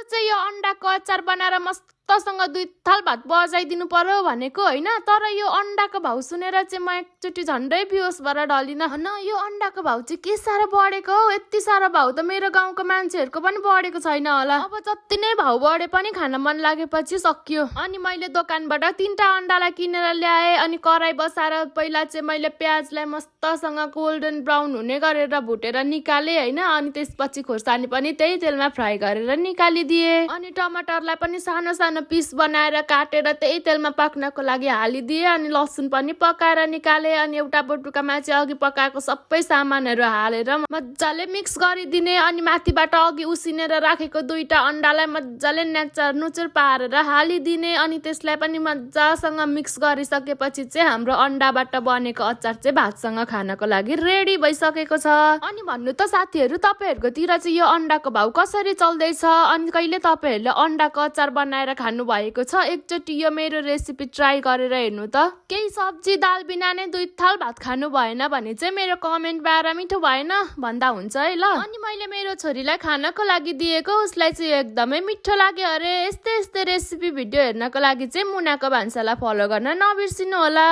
चाहिँ यो अन्डाको अचार बनाएर मस्तसँग 2 थाल भात बजाइदिनु पर्यो भनेको होइन, तर यो अन्डाको भाउ सुनेर चाहिँ म एकचोटि झन्डै बेहोस भएर ढलिन। हन यो अन्डाको भाउ चाहिँ के साह्रो बढेको हो, यति साह्रो भाउ त मेरो गाउँको मान्छेहरूको पनि बढेको छैन होला। अब जति नै भाउ बढे पनि खान मन लागेपछि सकियो। अनि मैले दोकानबाट 3टा अन्डालाई किनेर ल्याएँ, अनि कराई बसाएर पहिला चाहिँ मैले प्याजलाई मस्तसँग गोल्डन ब्राउन हुने गरेर भुटेर निकालेँ होइन, अनि त्यसपछि खोर्सानी पनि त्यही तेलमा फ्राई गरेर निकालिदिएँ। अनि टमाटरलाई पनि सानो सानो पिस बनाएर काटेर त्यही तेलमा पाक्नको लागि हालिदिएँ। अनि लसुन पनि पकाएर निकालेँ। अनि एउटा बटुकामा चाहिँ अघि पकाएको सबै सामानहरू हालेर मजाले मिक्स गरिदिने। अनि माथिबाट अघि उसिनेर राखेको 2टा अन्डालाई मजाले न्याचार नुचुर पारेर हालिदिने। अनि त्यसलाई पनि मजासँग मिक्स गरिसकेपछि चाहिँ हाम्रो अन्डाबाट बनेको अचार चाहिँ भातसँग खानको लागि रेडी भइसकेको छ। अनि भन्नु त साथीहरू, तपाईहरुकोतिर चाहिँ यो अन्डाको भाउ कसरी चल्दैछ, अनि कहिले तपाईहरुले अन्डाको अचार बनाएर खानु भएको छ? एकचोटि यो मेरो रेसिपी ट्राई गरेर हेर्नु त। केही सब्जी दाल बिना नै 2 थाल भात खानु भएन भने चाहिँ मेरो कमेन्ट बाएर मिठो भएन भन्दा हुन्छ है ल। अनि मैले मेरो छोरीलाई खानको लागि दिएको, उसलाई चाहिँ एकदमै मिठो लाग्यो अरे। यस्तै रेसिपी भिडियो हेर्नको लागि चाहिँ मुनाको भान्सालाई फलो गर्न नबिर्सिनु होला।